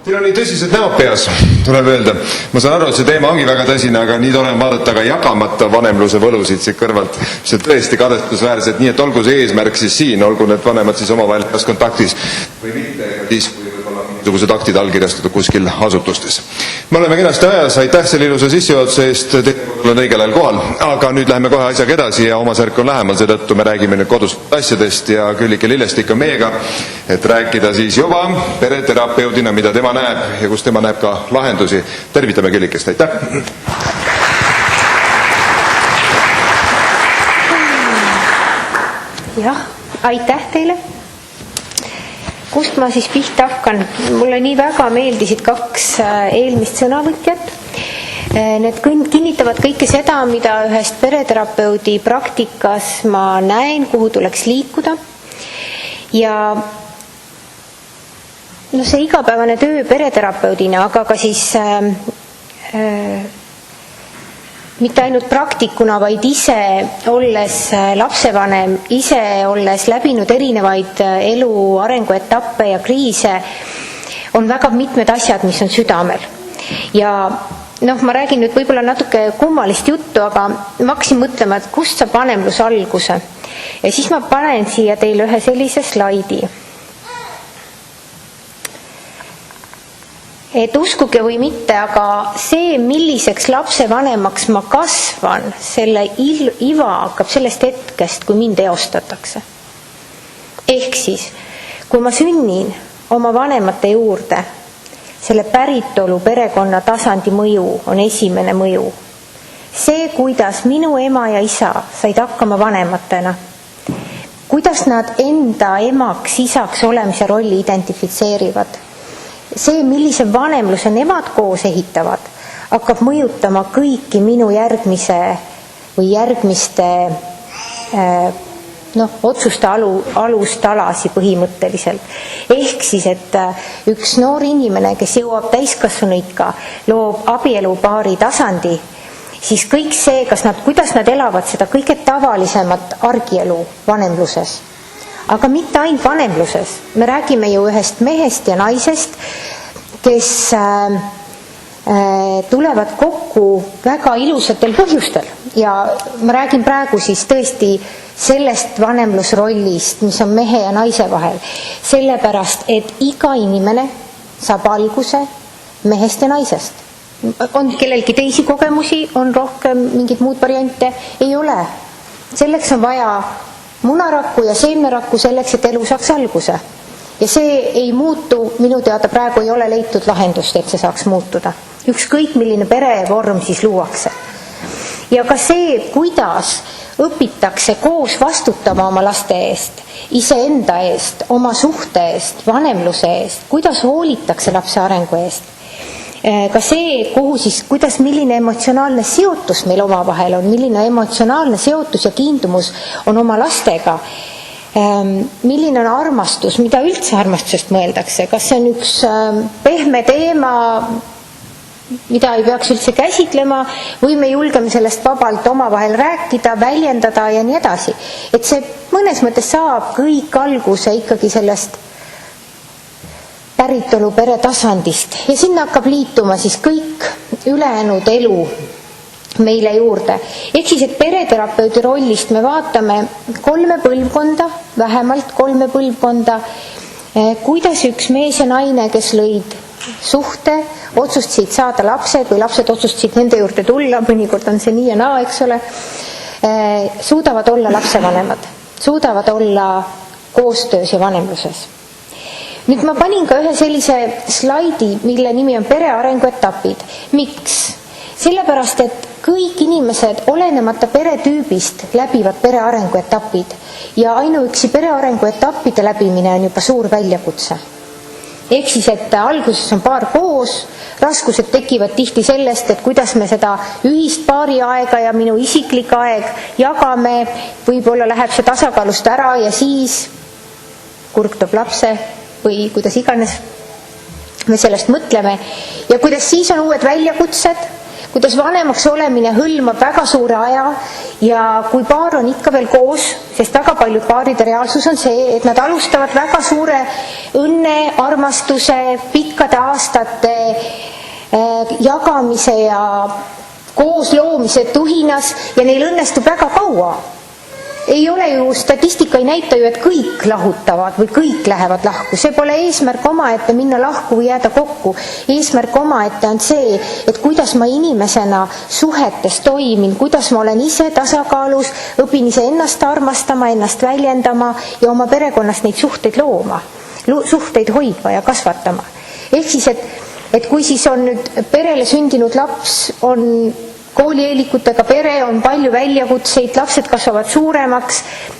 Siin on nii tõsised näod peas, tuleb öelda. Ma saan aru, et see teema ongi väga tõsine, aga nii tore on vaadata ka jagamata vanemluse võlusid siit kõrvalt. See on tõesti kadestusväärsed, nii et olgu see eesmärk siis siin, olgu need vanemad siis omavahel kas kontaktis või mitte, siis kui võib-olla mingisugused aktid allkirjastatud kuskil asutustes. Me oleme kenasti ajas, aitäh selle ilusa sissejuhatuse eest, olen õigel ajal kohal, aga nüüd läheme kohe asjaga edasi ja oma särk on lähemal, seetõttu me räägime nüüd kodust asjadest ja Küllike Lillestik on meiega, et rääkida siis juba pereterapeudina, mida tema näeb ja kus tema näeb ka lahendusi. Tervitame Küllikest, aitäh! Jah, aitäh teile! Kust ma siis pihta hakkan? Mulle nii väga meeldisid kaks eelmist sõnavõtjat. Need kinnitavad kõike seda, mida ühest pereterapeudi praktikas ma näen, kuhu tuleks liikuda. Ja see igapäevane töö pereterapeudina, aga ka siis mitte ainult praktikuna, vaid ise olles lapsevanem, ise olles läbinud erinevaid elu arenguetappe ja kriise, on väga mitmed asjad, mis on südamel. Ja ma räägin nüüd võib-olla natuke kummalist juttu, aga ma hakkasin mõtlema, et kust saab vanemlus alguse. Ja siis ma panen siia teile ühe sellise slaidi. Et uskuge või mitte, aga see, milliseks lapsevanemaks ma kasvan, selle iva hakkab sellest hetkest, kui mind eostatakse. Ehk siis, kui ma sünnin oma vanemate juurde, selle päritolu perekonna tasandi mõju on esimene mõju. See, kuidas minu ema ja isa said hakkama vanematena, kuidas nad enda emaks, isaks olemise rolli identifitseerivad, see, millise vanemluse nemad koos ehitavad, hakkab mõjutama kõiki minu järgmise või järgmiste otsuste alustalasi põhimõtteliselt. Ehk siis, et üks noor inimene, kes jõuab täiskasvanuikka, loob abielupaari tasandi, siis kõik see, kuidas nad elavad seda kõige tavalisemat argielu vanemluses. Aga mitte ainult vanemluses. Me räägime ju ühest mehest ja naisest, kes tulevad kokku väga ilusatel põhjustel. Ja ma räägin praegu siis tõesti sellest vanemlusrollist, mis on mehe ja naise vahel. Sellepärast, et iga inimene saab alguse mehest ja naisest. On kellelgi teisi kogemusi, on rohkem mingid muud variante? Ei ole. Selleks on vaja munarakku ja seemnerakku selleks, et elu saaks alguse. Ja see ei muutu, minu teada praegu ei ole leitud lahendust, et see saaks muutuda. Ükskõik milline perevorm siis luuakse. Ja ka see, kuidas õpitakse koos vastutama oma laste eest, iseenda eest, oma suhte eest, vanemluse eest, kuidas hoolitakse lapse arengu eest. Ka see, milline emotsionaalne seotus meil omavahel on, milline emotsionaalne seotus ja kiindumus on oma lastega, milline on armastus, mida üldse armastusest mõeldakse, kas see on üks pehme teema, mida ei peaks üldse käsitlema, või me julgeme sellest vabalt omavahel rääkida, väljendada ja nii edasi. Et see mõnes mõttes saab kõik alguse ikkagi sellest päritolu pere tasandist ja sinna hakkab liituma siis kõik ülejäänud elu meile juurde. Ehk siis, et pereterapeudi rollist me vaatame 3 põlvkonda, vähemalt 3 põlvkonda, kuidas üks mees ja naine, kes lõid suhte, otsustasid saada lapsed või lapsed otsustasid nende juurde tulla, mõnikord on see nii ja naa, eks ole, suudavad olla lapsevanemad, suudavad olla koostöös ja vanemluses. Nüüd ma panin ka ühe sellise slaidi, mille nimi on perearenguetapid. Miks? Sellepärast, et kõik inimesed olenemata peretüübist läbivad perearenguetapid ja ainuüksi perearenguetappide läbimine on juba suur väljakutse. Ehk siis, et alguses on paar koos, raskused tekivad tihti sellest, et kuidas me seda ühist paari aega ja minu isiklik aeg jagame, võib-olla läheb see tasakaalust ära ja siis kurg toob lapse või kuidas iganes me sellest mõtleme ja kuidas siis on uued väljakutsed, kuidas vanemaks olemine hõlmab väga suure aja ja kui paar on ikka veel koos, sest väga paljud paaride reaalsus on see, et nad alustavad väga suure õnne, armastuse, pikkade aastate jagamise ja koosloomise tuhinas ja neil õnnestub väga kaua. Ei ole ju, statistika ei näita ju, et kõik lahutavad või kõik lähevad lahku. See pole eesmärk omaette minna lahku või jääda kokku. Eesmärk omaette on see, et kuidas ma inimesena suhetes toimin, kuidas ma olen ise tasakaalus, õpin ise ennast armastama, ennast väljendama ja oma perekonnas neid suhteid looma, suhteid hoidma ja kasvatama. Ehk siis, et kui siis on nüüd perele sündinud laps, on koolieelikutega pere, on palju väljakutseid, lapsed kasvavad suuremaks,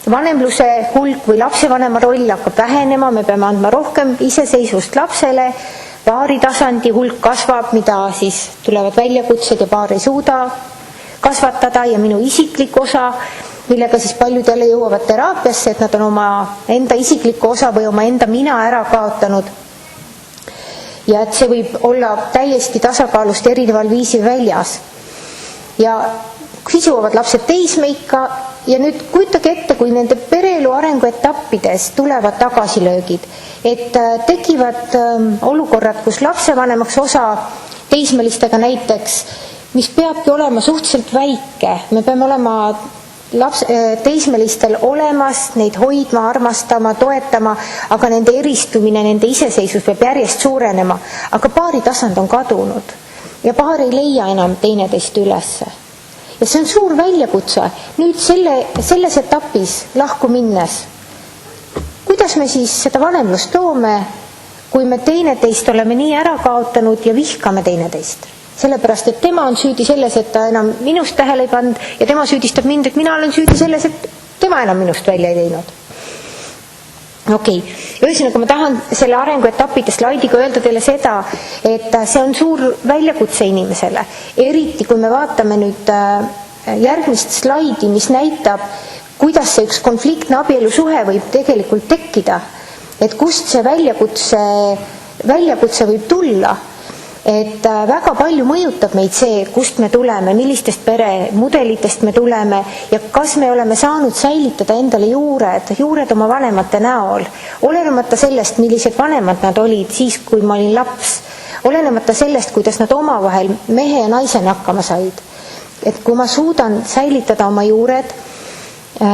vanemluse hulk või lapsevanema roll hakkab vähenema, me peame andma rohkem iseseisvust lapsele, paari tasandi hulk kasvab, mida siis tulevad väljakutsed ja paar ei suuda kasvatada ja minu isiklik osa, millega siis paljud jälle jõuavad teraapiasse, et nad on oma enda isiklikku osa või oma enda mina ära kaotanud. Ja et see võib olla täiesti tasakaalust erineval viisil väljas. Ja siis jõuavad lapsed teismeikka ja nüüd kujutage ette, kui nende pereelu arenguetappides tulevad tagasilöögid, et tekivad olukorrad, kus lapsevanemaks osa teismelistega näiteks, mis peabki olema suhteliselt väike, me peame olema teismelistel olemas, neid hoidma, armastama, toetama, aga nende eristumine, nende iseseisvus peab järjest suurenema, aga paari tasand on kadunud. Ja paar ei leia enam teineteist ülesse. Ja see on suur väljakutse. Nüüd selles etapis lahku minnes, kuidas me siis seda vanemlust toome, kui me teineteist oleme nii ära kaotanud ja vihkame teineteist? Sellepärast, et tema on süüdi selles, et ta enam minust tähele ei pannud ja tema süüdistab mind, et mina olen süüdi selles, et tema enam minust välja ei teinud. Okei, ühesõnaga ma tahan selle arenguetapide slaidiga öelda teile seda, et see on suur väljakutse inimesele. Eriti kui me vaatame nüüd järgmist slaidi, mis näitab, kuidas see üks konfliktne abielusuhe võib tegelikult tekkida. Et kust see väljakutse võib tulla. Et väga palju mõjutab meid see, kust me tuleme, millistest peremudelitest me tuleme ja kas me oleme saanud säilitada endale juured oma vanemate näol, olenemata sellest, millised vanemad nad olid siis, kui ma olin laps, olenemata sellest, kuidas nad omavahel mehe ja naisena hakkama said. Et kui ma suudan säilitada oma juured,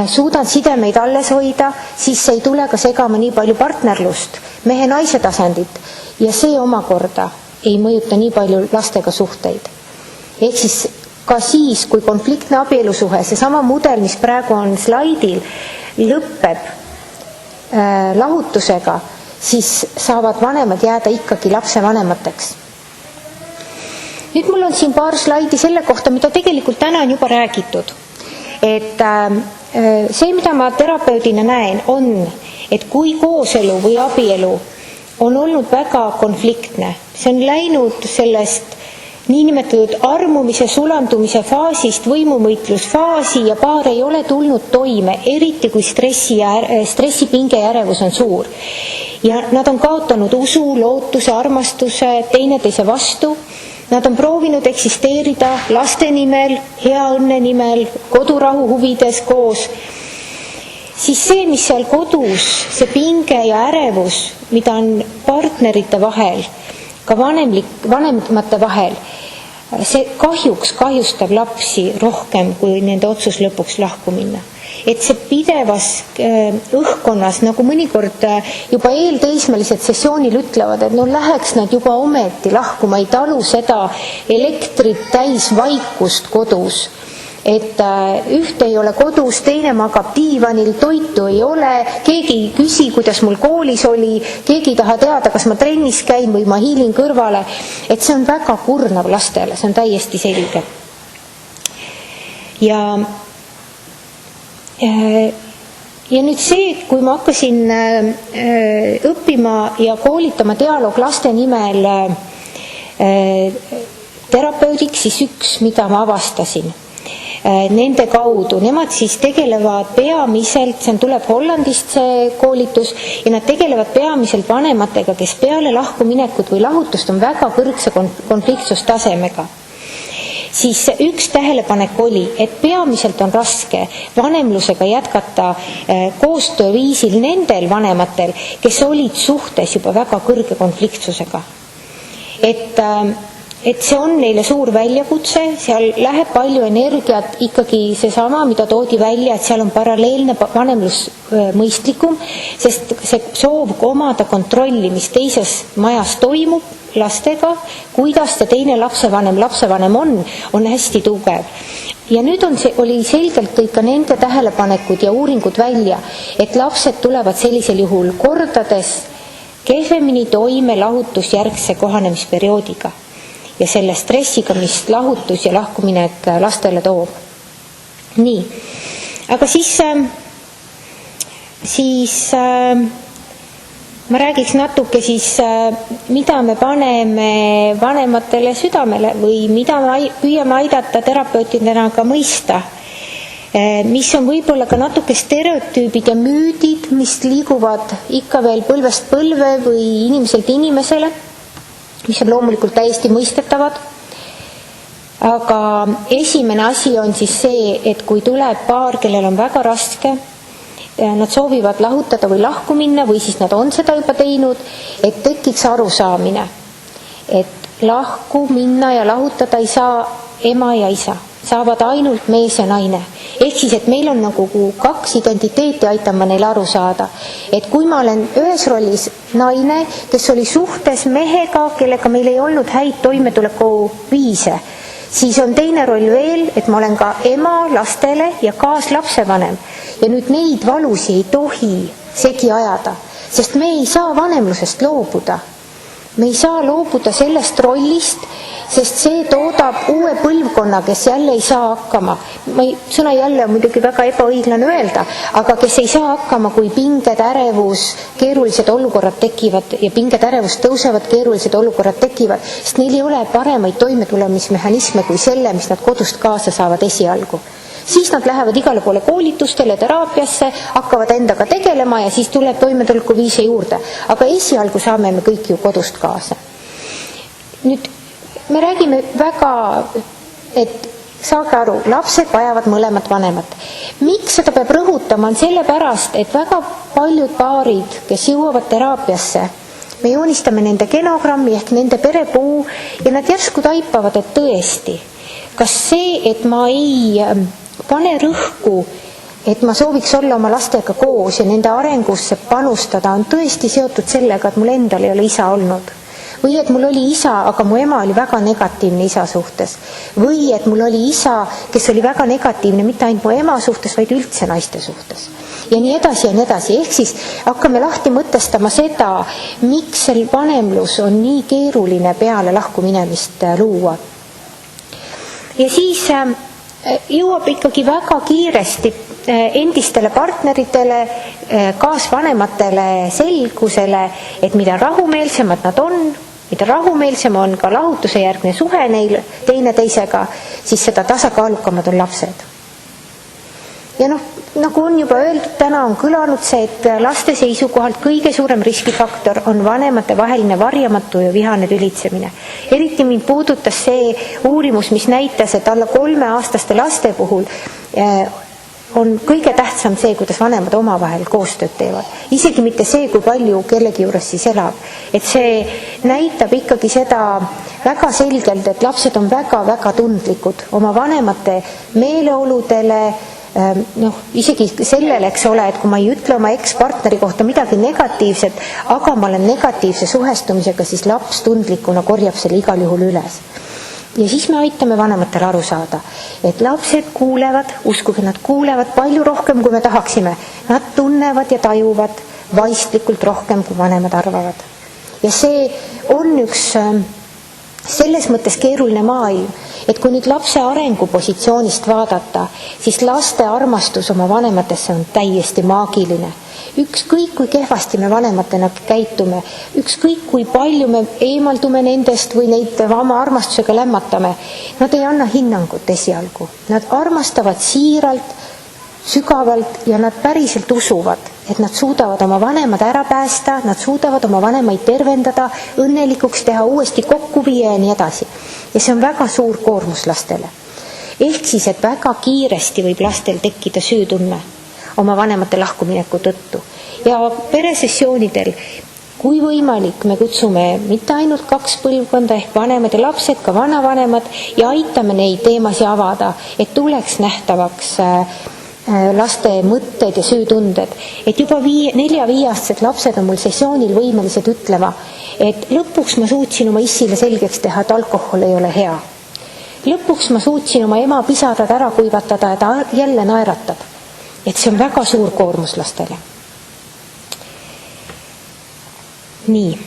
suudan sidemeid alles hoida, siis see ei tule ka segama nii palju partnerlust, mehe-naise tasandit ja see omakorda ei mõjuta nii palju lastega suhteid. Ehk siis ka siis, kui konfliktne abielusuhe, see sama mudel, mis praegu on slaidil, lõpeb lahutusega, siis saavad vanemad jääda ikkagi lapsevanemateks. Nüüd mul on siin paar slaidi selle kohta, mida tegelikult täna on juba räägitud. Et see, mida ma terapeudina näen, on, et kui kooselu või abielu on olnud väga konfliktne. See on läinud sellest niinimetatud armumise, sulandumise faasist võimumõitlusfaasi ja paar ei ole tulnud toime, eriti kui stressipinge ja ärevus on suur. Ja nad on kaotanud usu, lootuse, armastuse teineteise vastu. Nad on proovinud eksisteerida laste nimel, hea õnne nimel, kodurahu huvides koos. Siis see, mis seal kodus, see pinge ja ärevus, mida on partnerite vahel, ka vanemate vahel, see kahjustab lapsi rohkem, kui nende otsus lõpuks lahku minna. Et see pidevas õhkkonnas, nagu mõnikord juba eelteismelised sessioonil ütlevad, et no läheks nad juba ometi lahku, ma ei talu seda elektrit täis vaikust kodus. Et ühte ei ole kodus, teine magab diivanil, toitu ei ole, keegi ei küsi, kuidas mul koolis oli, keegi ei taha teada, kas ma trennis käin või ma hiilin kõrvale. Et see on väga kurnav lastele, see on täiesti selge. Ja nüüd see, kui ma hakkasin õppima ja koolitama dialoog laste nimel terapeudiks, siis üks, mida ma avastasin nende kaudu. Nemad siis tegelevad peamiselt, see tuleb Hollandist see koolitus, ja nad tegelevad peamiselt vanematega, kes peale lahkuminekut või lahutust on väga kõrgse konfliktsustasemega. siis üks tähelepanek oli, et peamiselt on raske vanemlusega jätkata koostööviisil nendel vanematel, kes olid suhtes juba väga kõrge konfliktsusega. Et see on neile suur väljakutse, seal läheb palju energiat ikkagi seesama, mida toodi välja, et seal on paralleelne vanemlus mõistlikum, sest see soov omada kontrolli, mis teises majas toimub lastega, kuidas see teine lapsevanem on hästi tugev. Ja nüüd oli selgelt kõik ka nende tähelepanekud ja uuringud välja, et lapsed tulevad sellisel juhul kordades kehvemini toime lahutusjärgse kohanemisperioodiga ja selle stressiga, mis lahutus ja lahkuminek lastele toob. Nii, aga siis ma räägiks natuke mida me paneme vanematele südamele või mida me püüame aidata terapeutidena ka mõista, mis on võib-olla ka natuke stereotüübid ja müüdid, mis liiguvad ikka veel põlvest põlve või inimeselt inimesele, mis on loomulikult täiesti mõistetavad. Aga esimene asi on see, et kui tuleb paar, kellel on väga raske, nad soovivad lahutada või lahku minna või siis nad on seda juba teinud, et tekiks arusaamine, et lahku minna ja lahutada ei saa ema ja isa, saavad ainult mees ja naine. Ehk siis, et meil on nagu kaks identiteeti, aitama neil aru saada. Et kui ma olen ühes rollis naine, kes oli suhtes mehega, kellega meil ei olnud häid toimetuleku viise, siis on teine roll veel, et ma olen ka ema lastele ja kaaslapsevanem. Ja nüüd neid valusi ei tohi segi ajada, sest me ei saa vanemlusest loobuda. Me ei saa loobuda sellest rollist, sest see toodab uue põlvkonna, kes jälle ei saa hakkama. Sõna jälle on muidugi väga ebaõiglane öelda, aga kes ei saa hakkama, kui pinged, ärevus, keerulised olukorrad tekivad ja pinged, ärevus tõusevad, keerulised olukorrad tekivad, sest neil ei ole paremaid toimetulemismehhanisme kui selle, mis nad kodust kaasa saavad esialgu. Siis nad lähevad igale poole koolitustele, teraapiasse, hakkavad endaga tegelema ja siis tuleb toimetuleku viise juurde. Aga esialgu saame me kõik ju kodust kaasa. Nüüd me räägime väga, et saage aru, lapsed vajavad mõlemat vanemat. Miks seda peab rõhutama, on sellepärast, et väga paljud paarid, kes jõuavad teraapiasse, me joonistame nende genogrammi ehk nende perepuu ja nad järsku taipavad, et tõesti, kas see, et ma ei pane rõhku, et ma sooviks olla oma lastega koos ja nende arengusse panustada, on tõesti seotud sellega, et mul endal ei ole isa olnud. Või et mul oli isa, aga mu ema oli väga negatiivne isa suhtes. Või et mul oli isa, kes oli väga negatiivne mitte ainult mu ema suhtes, vaid üldse naiste suhtes. Ja nii edasi ja nii edasi. Ehk siis hakkame lahti mõtestama seda, miks see vanemlus on nii keeruline peale lahku minemist luua. Ja siis jõuab ikkagi väga kiiresti endistele partneritele, kaasvanematele selgusele, et mida rahumeelsemad nad on, mida rahumeelsem on ka lahutuse järgne suhe neil teineteisega, siis seda tasakaalukamad on lapsed. Ja nagu on juba öeldud, täna on kõlanud see, et laste seisukohalt kõige suurem riskifaktor on vanemate vaheline varjamatu ja vihane tülitsemine. Eriti mind puudutas see uurimus, mis näitas, et alla 3-aastaste laste puhul on kõige tähtsam see, kuidas vanemad omavahel koostööd teevad. Isegi mitte see, kui palju kellegi juures siis elab. Et see näitab ikkagi seda väga selgelt, et lapsed on väga-väga tundlikud oma vanemate meeleoludele, isegi sellele, eks ole, et kui ma ei ütle oma ekspartneri kohta midagi negatiivset, aga ma olen negatiivse suhestumisega, siis laps tundlikuna korjab selle igal juhul üles. Ja siis me aitame vanematel aru saada, et lapsed kuulevad, uskuge, nad kuulevad palju rohkem, kui me tahaksime. Nad tunnevad ja tajuvad vaistlikult rohkem, kui vanemad arvavad. Ja see on üks selles mõttes keeruline maailm, et kui nüüd lapse arengupositsioonist vaadata, siis laste armastus oma vanematesse on täiesti maagiline. Ükskõik kui kehvasti me vanematena käitume, ükskõik kui palju me eemaldume nendest või neid oma armastusega lämmatame, nad ei anna hinnangut esialgu. Nad armastavad siiralt, sügavalt ja nad päriselt usuvad, et nad suudavad oma vanemad ära päästa, nad suudavad oma vanemaid tervendada, õnnelikuks teha, uuesti kokku viia ja nii edasi. Ja see on väga suur koormus lastele. Ehk siis, et väga kiiresti võib lastel tekkida süütunne oma vanemate lahkumineku tõttu. Ja peresessioonidel, kui võimalik, me kutsume mitte ainult 2 põlvkonda ehk vanemad ja lapsed, ka vanavanemad ja aitame neid teemasi avada, et tuleks nähtavaks laste mõtted ja süütunded. Et juba 4-5-aastased lapsed on mul sessioonil võimelised ütlema, et lõpuks ma suutsin oma issile selgeks teha, et alkohol ei ole hea. Lõpuks ma suutsin oma ema pisarad ära kuivatada ja ta jälle naeratab. Et see on väga suur koormus lastele. Nii.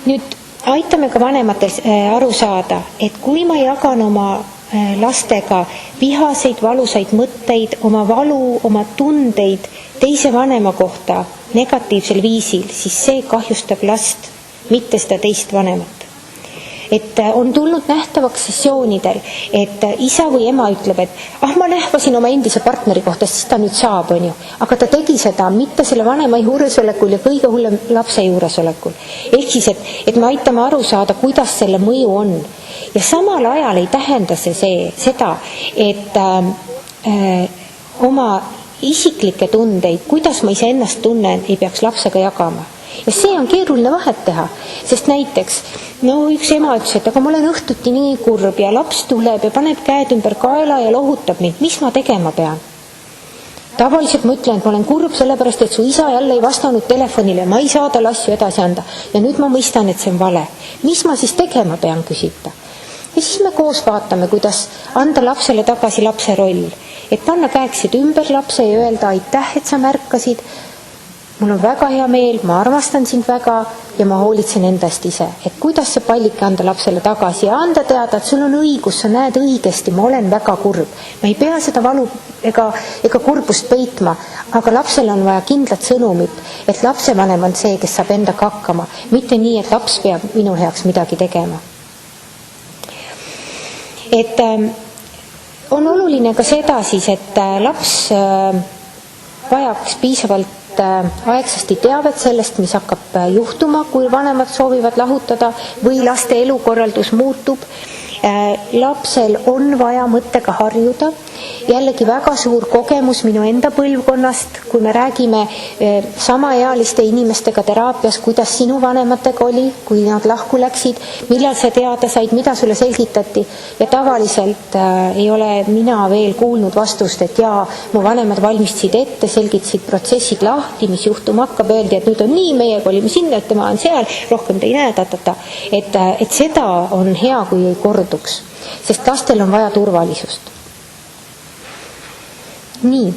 Nüüd aitame ka vanematel aru saada, et kui ma jagan oma lastega vihaseid, valusaid mõtteid, oma valu, oma tundeid teise vanema kohta negatiivsel viisil, siis see kahjustab last, mitte seda teist vanemat. Et on tulnud nähtavaks sessioonidel, et isa või ema ütleb, et ma nähvasin oma endise partneri kohta, siis ta nüüd saab, on ju. Aga ta tegi seda mitte selle vanema juuresolekul ja kõige hullem lapse juuresolekul. Ehk siis, et me aitame aru saada, kuidas selle mõju on. Ja samal ajal ei tähenda see seda, et oma isiklikke tundeid, kuidas ma ise ennast tunnen, ei peaks lapsega jagama. Ja see on keeruline vahet teha, sest näiteks üks ema ütles, et aga ma olen õhtuti nii kurb ja laps tuleb ja paneb käed ümber kaela ja lohutab mind. Mis ma tegema pean? Tavaliselt ma ütlen, et ma olen kurb sellepärast, et su isa jälle ei vastanud telefonile, ma ei saa talle asju edasi anda. Ja nüüd ma mõistan, et see on vale. Mis ma siis tegema pean, küsib ta. Ja siis me koos vaatame, kuidas anda lapsele tagasi lapse roll. Et panna käeksid ümber lapse ja öelda aitäh, et sa märkasid. Mul on väga hea meel, ma armastan sind väga ja ma hoolitsen endast ise. Et kuidas see pallike anda lapsele tagasi ja anda teada, et sul on õigus, sa näed õigesti, ma olen väga kurb. Ma ei pea seda valu ega kurbust peitma, aga lapsele on vaja kindlat sõnumit, et lapsevanem on see, kes saab endaga hakkama, mitte nii, et laps peab minu heaks midagi tegema. Et on oluline ka seda siis, et laps vajaks piisavalt aegsasti teavet sellest, mis hakkab juhtuma, kui vanemad soovivad lahutada või laste elukorraldus muutub. Lapsel on vaja mõttega harjuda. Jällegi väga suur kogemus minu enda põlvkonnast, kui me räägime samaealiste inimestega teraapias, kuidas sinu vanematega oli, kui nad lahku läksid, millal sa teada said, mida sulle selgitati. Ja tavaliselt ei ole mina veel kuulnud vastust, et jaa, mu vanemad valmistasid ette, selgitasid protsessid lahti, mis juhtum hakkab, öeldi, et nüüd on nii, meiega olime sinna, et tema on seal, rohkem te ei näe, et seda on hea, kui ei korduks, sest lastel on vaja turvalisust. Nii,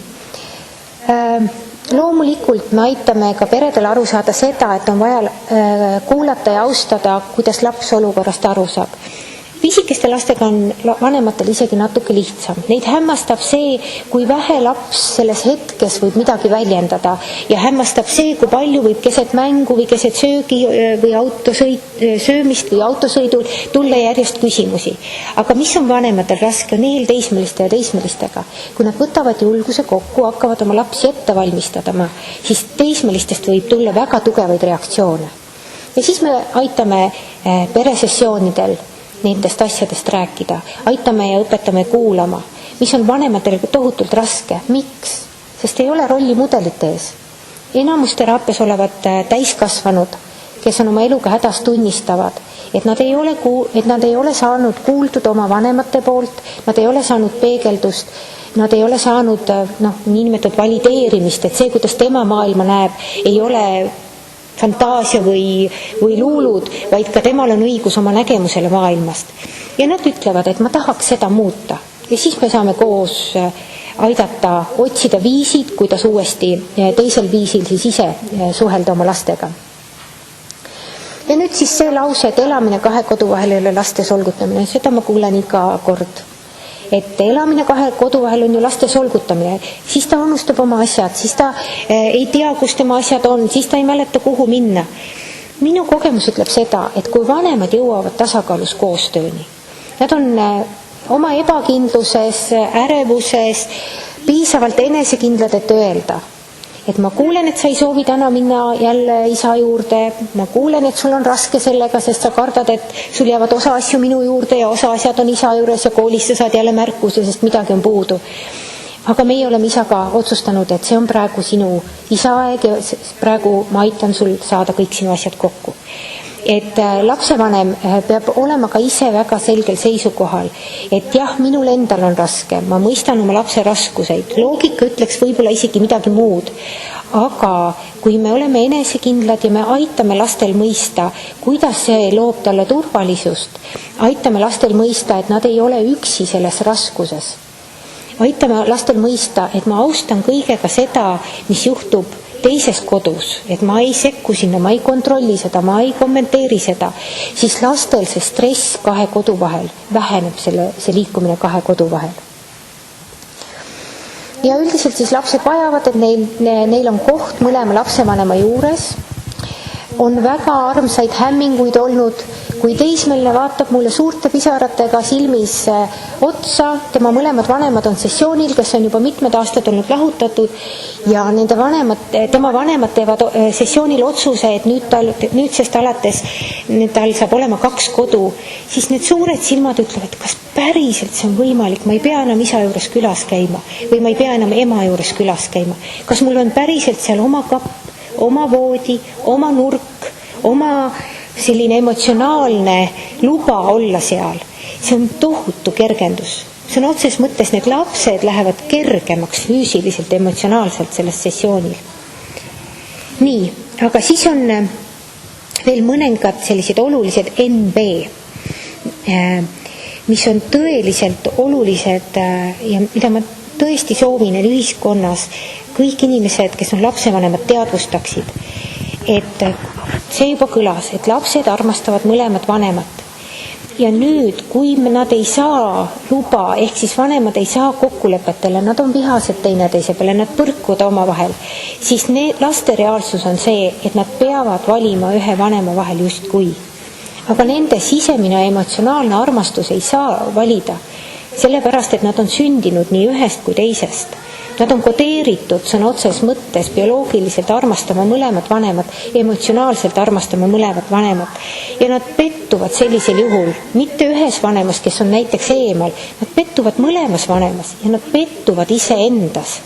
loomulikult me aitame ka peredel aru saada seda, et on vaja kuulata ja austada, kuidas laps olukorrast aru saab. Pisikeste lastega on vanematel isegi natuke lihtsam. Neid hämmastab see, kui vähe laps selles hetkes võib midagi väljendada ja hämmastab see, kui palju võib keset mängu või keset söögi või söömist või autosõidul tulla järjest küsimusi. Aga mis on vanematel raske, on eelteismeliste ja teismelistega. Kui nad võtavad julguse kokku, hakkavad oma lapsi ette valmistama, siis teismelistest võib tulla väga tugevaid reaktsioone. Ja siis me aitame peresessioonidel nendest asjadest rääkida. Aitame ja õpetame kuulama, mis on vanematel tohutult raske. Miks? Sest ei ole rollimudelit ees. Enamus teraapias olevad täiskasvanud, kes on oma eluga hädas, tunnistavad, et nad ei ole saanud kuuldud oma vanemate poolt, nad ei ole saanud peegeldust, nad ei ole saanud niinimetatud valideerimist, et see, kuidas tema maailma näeb, ei ole fantaasia või luulud, vaid ka temal on õigus oma nägemusele maailmast. Ja nad ütlevad, et ma tahaks seda muuta. Ja siis me saame koos aidata otsida viisid, kuidas uuesti teisel viisil siis ise suhelda oma lastega. Ja nüüd siis see lause, et elamine 2 kodu vahel ei ole laste solgutamine, seda ma kuulen iga kord. Et elamine 2 kodu vahel on ju laste solgutamine, siis ta unustab oma asjad, siis ta ei tea, kus tema asjad on, siis ta ei mäleta, kuhu minna. Minu kogemus ütleb seda, et kui vanemad jõuavad tasakaalus koostööni, nad on oma ebakindluses, ärevuses, piisavalt enesekindlad, et öelda, et ma kuulen, et sa ei soovi täna minna jälle isa juurde, ma kuulen, et sul on raske sellega, sest sa kardad, et sul jäävad osa asju minu juurde ja osa asjad on isa juures ja koolis sa saad jälle märkuse, sest midagi on puudu. Aga meie oleme isaga otsustanud, et see on praegu sinu isaaeg ja praegu ma aitan sul saada kõik sinu asjad kokku. Et lapsevanem peab olema ka ise väga selgel seisukohal, et jah, minul endal on raske, ma mõistan oma lapse raskuseid, loogika ütleks võib-olla isegi midagi muud, aga kui me oleme enesekindlad ja me aitame lastel mõista, kuidas see loob talle turvalisust, aitame lastel mõista, et nad ei ole üksi selles raskuses, aitame lastel mõista, et ma austan kõigega seda, mis juhtub teises kodus, et ma ei sekku sinna, ma ei kontrolli seda, ma ei kommenteeri seda, siis lastel see stress kahe kodu vahel väheneb, see liikumine kahe kodu vahel. Ja üldiselt siis lapsed vajavad, et neil on koht mõlema lapsevanema juures, on väga armsaid hämminguid olnud, kui teismeline vaatab mulle suurte pisaratega silmis otsa, tema mõlemad vanemad on sessioonil, kes on juba mitmed aastad olnud lahutatud ja tema vanemad teevad sessioonil otsuse, et nüüdsest alates tal saab olema 2 kodu, siis need suured silmad ütlevad, kas päriselt see on võimalik, ma ei pea enam isa juures külas käima või ma ei pea enam ema juures külas käima, kas mul on päriselt seal oma kapp, oma voodi, oma nurk, oma selline emotsionaalne luba olla seal. See on tohutu kergendus. See on otses mõttes, need lapsed lähevad kergemaks füüsiliselt, emotsionaalselt selles sessioonil. Nii, aga siis on veel mõningad sellised olulised NB, mis on tõeliselt olulised ja mida ma tõesti soovin, et ühiskonnas kõik inimesed, kes on lapsevanemad, teadvustaksid, et see juba kõlas, et lapsed armastavad mõlemat vanemat. Ja nüüd, kui nad ei saa luba, ehk siis vanemad ei saa kokkulepetele, nad on vihased teineteise peale, nad põrkuvad oma vahel, siis laste reaalsus on see, et nad peavad valima ühe vanema vahel justkui. Aga nende sisemine emotsionaalne armastus ei saa valida, sellepärast, et nad on sündinud nii ühest kui teisest. Nad on kodeeritud sõna otses mõttes bioloogiliselt armastama mõlemat vanemat, emotsionaalselt armastama mõlemat vanemat. Ja nad pettuvad sellisel juhul, mitte ühes vanemas, kes on näiteks eemal, nad pettuvad mõlemas vanemas ja nad pettuvad iseendas.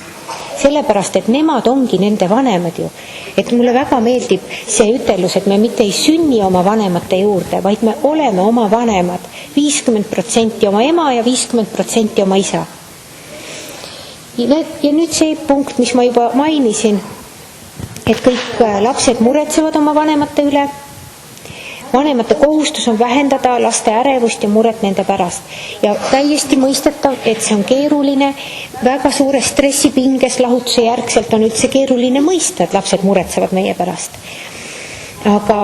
Sellepärast, et nemad ongi nende vanemad ju. Et mulle väga meeldib see ütelus, et me mitte ei sünni oma vanemate juurde, vaid me oleme oma vanemad, 50% oma ema ja 50% oma isa. Ja nüüd see punkt, mis ma juba mainisin, et kõik lapsed muretsevad oma vanemate üle. Vanemate kohustus on vähendada laste ärevust ja muret nende pärast. Ja täiesti mõistetav, et see on keeruline, väga suure stressipinges lahutuse järgselt on üldse keeruline mõista, et lapsed muretsevad meie pärast. Aga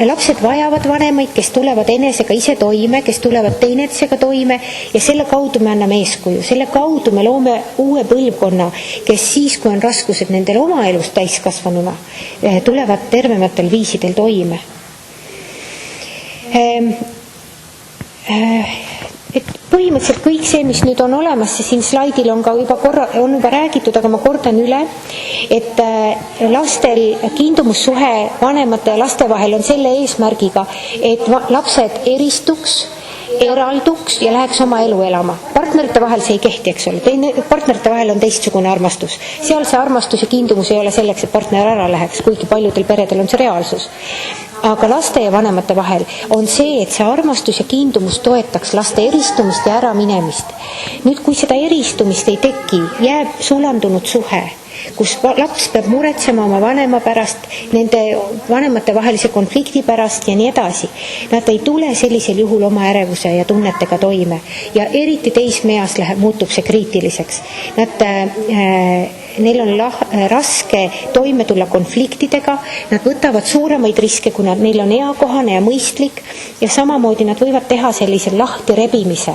lapsed vajavad vanemaid, kes tulevad enesega ise toime, kes tulevad teineteisega toime ja selle kaudu me anname eeskuju. Selle kaudu me loome uue põlvkonna, kes siis, kui on raskused nendel oma elus täiskasvanuna, tulevad tervematel viisidel toime. Et põhimõtteliselt kõik see, mis nüüd on olemas, siin slaidil on juba räägitud, aga ma kordan üle, et lastel kiindumussuhe vanemate ja laste vahel on selle eesmärgiga, et lapsed eristuks, eralduks ja läheks oma elu elama. Partnerite vahel see ei kehti, eks ole. Partnerite vahel on teistsugune armastus. Seal see armastus ja kiindumus ei ole selleks, et partner ära läheks, kuigi paljudel peredel on see reaalsus. Aga laste ja vanemate vahel on see, et see armastus ja kiindumus toetaks laste eristumist ja äraminemist. Nüüd, kui seda eristumist ei teki, jääb sulandunud suhe, kus laps peab muretsema oma vanema pärast, nende vanemate vahelise konflikti pärast ja nii edasi. Nad ei tule sellisel juhul oma ärevuse ja tunnetega toime ja eriti teismeas muutub see kriitiliseks. Neil on raske toime tulla konfliktidega, nad võtavad suuremaid riske, kui neil on eakohane ja mõistlik ja samamoodi nad võivad teha sellise lahti rebimise.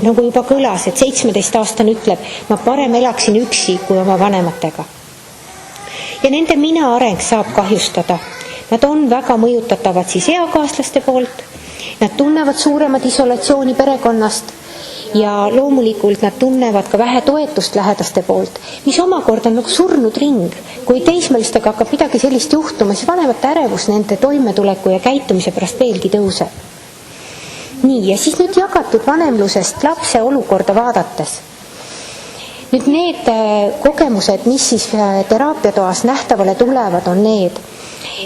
Nagu juba kõlas, et 17-aastane ütleb, ma parem elaksin üksi kui oma vanematega. Ja nende mina areng saab kahjustada. Nad on väga mõjutatavad siis eakaaslaste poolt, nad tunnevad suuremat isolatsiooni perekonnast ja loomulikult nad tunnevad ka vähe toetust lähedaste poolt, mis omakorda on nagu surnud ring. Kui teismelistega hakkab midagi sellist juhtuma, siis vanemate ärevus nende toimetuleku ja käitumise pärast veelgi tõuseb. Nii, ja siis nüüd jagatud vanemlusest lapse olukorda vaadates. Nüüd need kogemused, mis siis teraapiatoas nähtavale tulevad, on need,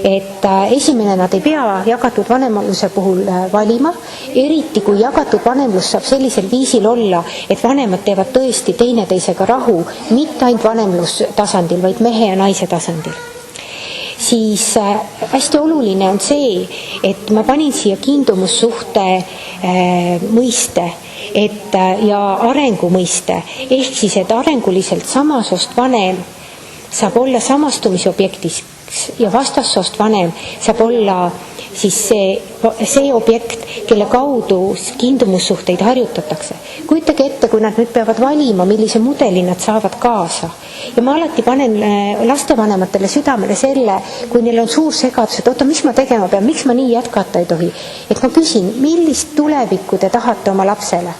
et esimene, nad ei pea jagatud vanemluse puhul valima, eriti kui jagatud vanemlus saab sellisel viisil olla, et vanemad teevad tõesti teineteisega rahu, mitte ainult vanemlustasandil, vaid mehe ja naise tasandil. Siis hästi oluline on see, et ma panin siia kiindumussuhte mõiste ja arengu mõiste, ehk siis, et arenguliselt samasoost vanem saab olla samastumisobjektis ja vastassoost vanem saab olla siis see objekt, kelle kaudu kiindumussuhteid harjutatakse. Kujutage ette, kui nad nüüd peavad valima, millise mudeli nad saavad kaasa. Ja ma alati panen lastevanematele südamele selle, kui neil on suur segadus, et oota, mis ma tegema pean, miks ma nii jätkata ei tohi. Et ma küsin, millist tulevikku te tahate oma lapsele?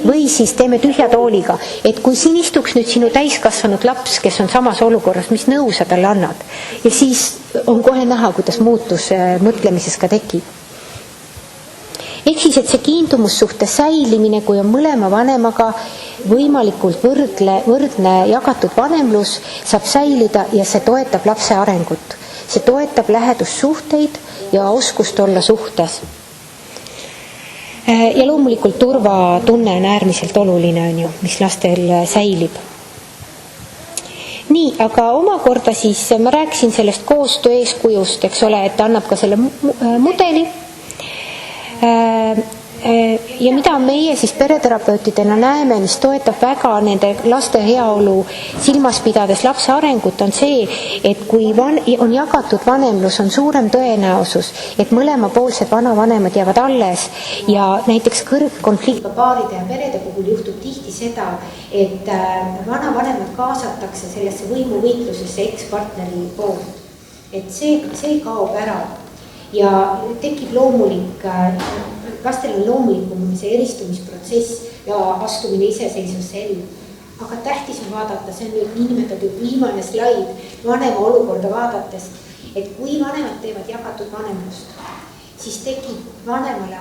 Või siis teeme tühja tooliga, et kui siin istuks nüüd sinu täiskasvanud laps, kes on samas olukorras, mis nõu sa talle annad? Ja siis on kohe näha, kuidas muutus mõtlemises ka tekib. Ehk siis, et see kiindumussuhte säilimine, kui on mõlema vanemaga võimalikult võrdne jagatud vanemlus, saab säilida ja see toetab lapse arengut. See toetab lähedussuhteid ja oskust olla suhtes. Ja loomulikult turvatunne on äärmiselt oluline, on ju, mis lastel säilib. Nii, aga omakorda siis ma rääkisin sellest koostöö eeskujust, eks ole, et annab ka selle mudeli. Ja mida meie siis pereterapeutidena näeme, mis toetab väga nende laste heaolu silmas pidades lapse arengut, on see, et kui on jagatud vanemlus, on suurem tõenäosus, et mõlemapoolsed vanavanemad jäävad alles ja näiteks kõrgkonfliktiga paaride ja perede puhul juhtub tihti seda, et vanavanemad kaasatakse sellesse võimuvõitlusesse ekspartneri poolt. Et see kaob ära ja tekib loomulik, lastel on loomulikum see eristumisprotsess ja astumine iseseisvasse ellu. Aga tähtis on vaadata, see on nüüd niinimetatud viimane slaid vanema olukorda vaadates, et kui vanemad teevad jagatud vanemlust, siis tekib vanemale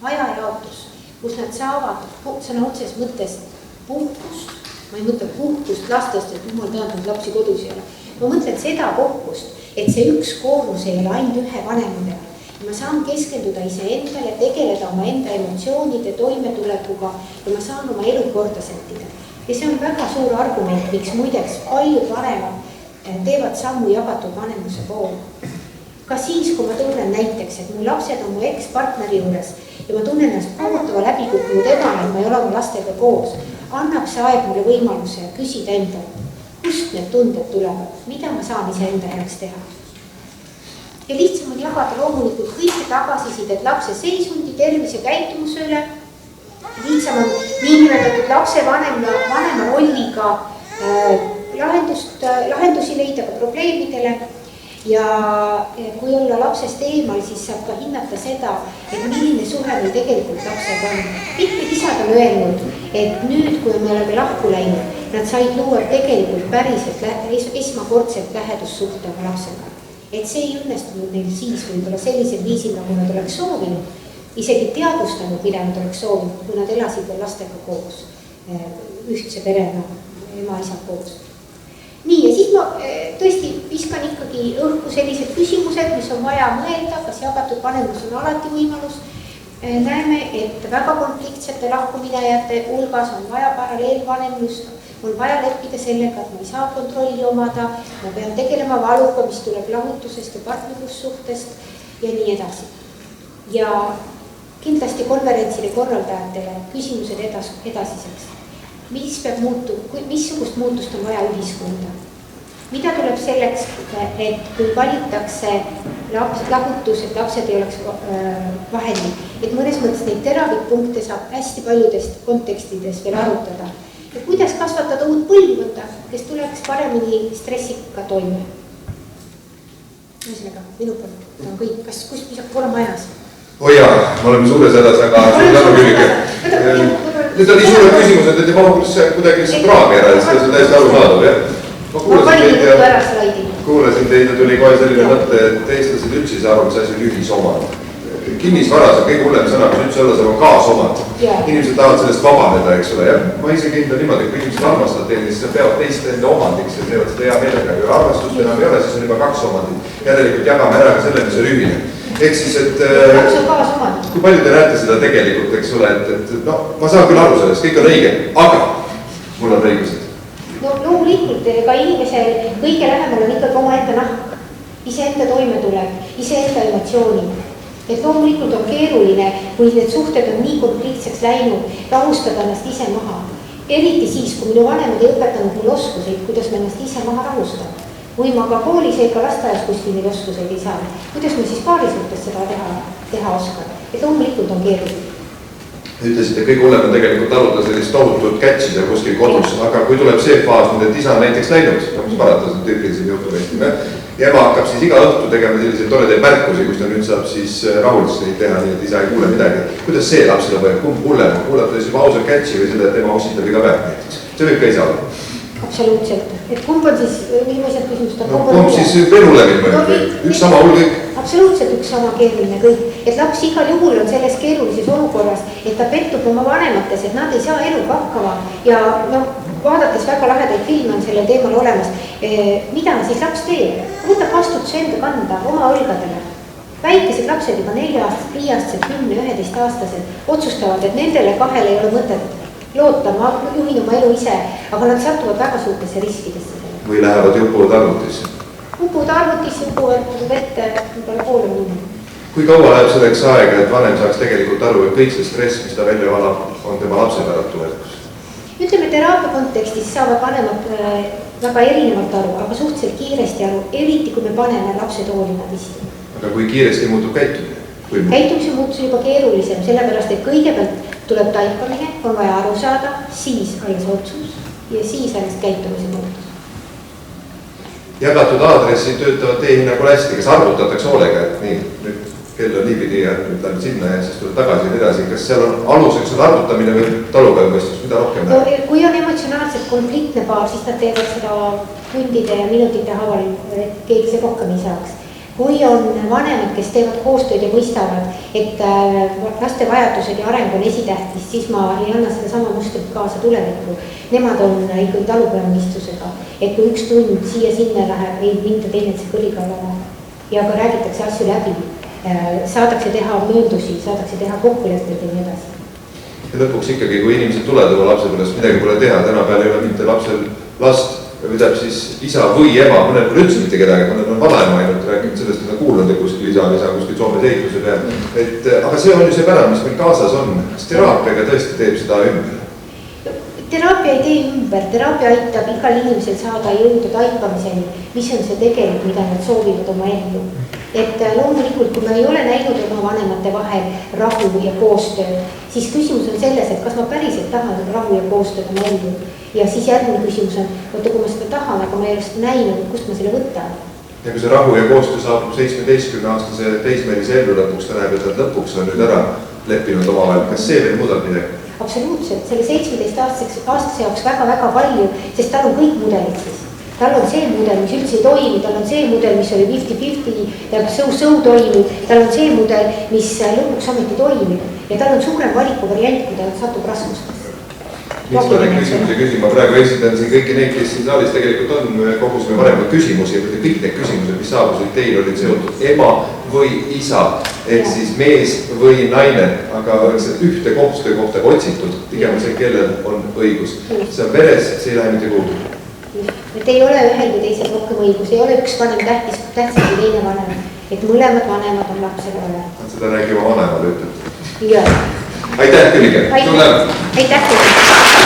ajajaotus, kus nad saavad sõna otses mõttes puhkust. Ma ei mõtle puhkust lastest, et jumal teadnud lapsi kodus ei ole. Ma mõtlen seda puhkust, et see üks koormus ei ole ainult ühe vanemale. Ma saan keskenduda iseendale, tegeleda oma enda emotsioonide toimetulekuga ja ma saan oma elu korda sättida. Ja see on väga suur argument, miks muideks paljud vanemad teevad sammu jagatud vanemluse poole. Ka siis, kui ma tunnen näiteks, et mu lapsed on mu ekspartneri juures ja ma tunnen ennast kohutava läbikukkunud emana, et ma ei ole oma lastega koos, annab see aeg mulle võimaluse küsida endale, kust need tunded tulevad, mida ma saan iseenda jaoks teha. Ja lihtsam on jagada loomulikult kõike tagasisidet lapse seisundi, tervise käitumuse üle. Lihtsam on niinimetatud lapse vanema rolliga lahendusi leida ka probleemidele. Ja kui olla lapsest eemal, siis saab ka hinnata seda, et milline suhe meil tegelikult lapsega on. Mitmed isad on öelnud, et nüüd, kui me oleme lahku läinud, nad said luua tegelikult päriselt esmakordselt lähedussuhte oma lapsega. Et see ei õnnestunud neil siis võib-olla sellisel viisil, nagu nad oleks soovinud, isegi teadvustanud, mida nad oleks soovinud, kui nad elasid veel lastega koos, ühtse perena, ema-isa koos. Nii, ja siis ma tõesti viskan ikkagi õhku sellised küsimused, mis on vaja mõelda, kas jagatud vanemlus on alati võimalus. Näeme, et väga konfliktsete lahkuminejate hulgas on vaja paralleelvanemlust, on vaja leppida sellega, et ma ei saa kontrolli omada, ma pean tegelema valuga, mis tuleb lahutusest ja partnerlussuhtest ja nii edasi. Ja kindlasti konverentside korraldajatele küsimused edasiseks. Missugust muutust on vaja ühiskonda? Mida tuleb selleks, et kui valitakse lahutus, et lapsed ei oleks vaheline, et mõnes mõttes neid teravikupunkte saab hästi paljudest kontekstides veel arutada. Ja kuidas kasvatada uut põlvkonda, kes tuleks paremini stressiga toime? Ühesõnaga, minu poolt on kõik. Kus pisab olema ajas? Oi jaa, me oleme suures hädas, aga Need on nii suured küsimused, et ei mahu kuidagi lihtsalt raami ära, et see on täiesti arusaadav, jah. Ma kuulasin teid ja tuli kohe selline mõte, et eestlased üldse ei saa aru, mis asi on ühisomad. Kinnisvaras on kõige hullem sõna, mis üldse olla, see on kaasomad. Inimesed tahavad sellest vabaneda, eks ole, ja ma isegi hindan niimoodi, et kui inimesed armastavad teid, siis peavad teist enda omandiks ja teevad seda hea meelega. Kui armastust enam ei ole, siis on juba 2 omandit. Järelikult jagame ära ka selle, mis on ühine. Ehk siis, et kui palju te näete seda tegelikult, eks ole, et no, ma saan küll aru sellest, kõik on õige, aga mul on õigused. No loomulikult, ega inimesel kõige lähemal on ikkagi oma enda nahk, iseenda toimetulek, iseenda emotsioonid. Et loomulikult on keeruline, kui need suhted on nii konfliktseks läinud, rahustada ennast ise maha. Eriti siis, kui minu vanemad ei õpetanud mul oskuseid, kuidas ma ennast ise maha rahustada. Kui ma ka koolis ega lasteajas kuskil neid oskuseid ei saa, kuidas ma siis paari suhtes seda teha oskan. Et loomulikult on keeruline. Ütlesite, kõige hullem on tegelikult arutada sellist tohutut kätsi seal kuskil kodus, aga kui tuleb see faas, et isa on näiteks läinud, mis paratas on tüüpilisem juhtumist, ja ema hakkab siis iga õhtu tegema selliseid toredaid märkusi, kus ta nüüd saab siis rahuliselt neid teha, nii et isa ei kuule midagi. Kuidas see lapsele võib, kumb hullem, kuulates juba ausalt kätsi või seda, et tema ossitab iga päev näiteks? See võib ka isa olla. Absoluutselt. Et kumb on siis, millised küsimused on? No kumb siis veel hullemil mõjub? Üks sama hull kõik? Absoluutselt üks sama keeruline kõik. Et laps igal juhul on selles keerulises olukorras, et ta pettub oma vanemates, et nad ei saa eluga hakkama. Ja no, vaadates väga lahedaid filme on sellel teemal olemas, mida siis laps teeb? Võtab vastutuse enda kanda oma õlgadele. Väikesed lapsed juba 4-aastased, 5-aastased, 10, 11-aastased otsustavad, et nendele 2 ei ole mõtet loota, ma juhin oma elu ise, aga nad satuvad väga suurtesse riskidesse. Või lähevad jupuvad arvutisse? Jupuvad arvutisse, jupuvad vette, võib-olla poole minna. Kui kaua läheb selleks aega, et vanem saaks tegelikult aru, et kõik see stress, mis ta välja valab, on tema lapse pärast tulevikus? Ütleme, teraapia kontekstis saavad vanemad väga erinevalt aru, aga suhteliselt kiiresti aru, eriti kui me paneme lapse toolina isti. Aga kui kiiresti muutub käitumine? Käitumise muutus juba keerulisem, sellepärast, et kõigepealt tuleb taipamine, on vaja aru saada, siis alles otsus ja siis alles käitumise muutus. Jagatud aadressid töötavad teie hinnangul hästi, kas arvutatakse hoolega, et nii, nüüd kell on niipidi ja nüüd läheb sinna ja siis tuleb tagasi ja edasi. Kas seal on aluseks on arvutamine või talupäevamõistus, mida rohkem näeb? No, kui on emotsionaalselt konfliktne paar, siis nad teevad seda tundide ja minutite haaval, et keegi see rohkem ei saaks. Kui on vanemad, kes teevad koostööd ja mõistavad, et laste vajadused ja areng on esitähtis, siis ma ei anna seda sama mustrit kaasa tulevikku. Nemad on ikkagi talupäevamistusega, et kui 1 tund siia-sinna läheb, ei minda teineteise kõli kallale ja ka räägitakse asju läbi, saadakse teha mööndusi, saadakse teha kokkuleppeid ja nii edasi. Ja lõpuks ikkagi, kui inimesed tulevad oma lapse pärast, midagi pole teha, tänapäeval ei ole mitte lapsel last, või tähendab siis isa või ema, mõnel pole üldse mitte kedagi, mõnel on vanaema ainult rääkinud sellest, et on kuulnud kuskil isa kuskil Soome teikluse peal. Aga see on ju see pärand, mis meil kaasas on. Kas teraapiaga tõesti teeb seda ümber? Teraapia ei tee ümber, teraapia aitab igal inimesel saada jõuda taipamiseni, mis on see tegelikult, mida nad soovivad oma ellu. Et loomulikult, kui me ei ole näinud oma vanemate vahel rahu ja koostöö, siis küsimus on selles, et kas ma päriselt tahan rahu ja koostööd oma ellu. Ja siis järgmine küsimus on, kui ma seda tahan, aga ma ei ole seda näinud, kust ma selle võtan. Ja kui see rahu ja koostöö saabub 17-aastase teismelise ellu lõpuks, ta näeb, et nad lõpuks on nüüd ära leppinud omavahel. Kas see veel muudab midagi? Absoluutselt, selle 17-aastase jaoks väga-väga palju, sest tal on kõik mudelid siis. Tal on see mudel, mis üldse ei toimi, tal on see mudel, mis oli 50-50 ja so toimib, tal on see mudel, mis lõpuks ameti toimib ja tal on suurem valikuvariant, kui ta satub raskustesse. Miks ma neid küsimusi küsima? Praegu esitan siin kõiki neid, kes siin saalis tegelikult on, kogusime varemad küsimusi ja kõik need küsimused, mis saabusid teil, olid seotud ema või isa, ehk siis mees või naine, aga ühte koostöö kohta otsitud, pigem see, kellel on õigus. See on veres, see ei lähe mitte kuhugi. Et ei ole ühel või teisel rohkem õigus, ei ole üks vanem tähtsam kui teine vanem, et mõlemad vanemad on lapsele vanem. Seda räägime vanemale ütleb. Jah. Aitäh, Küllike! Aitäh!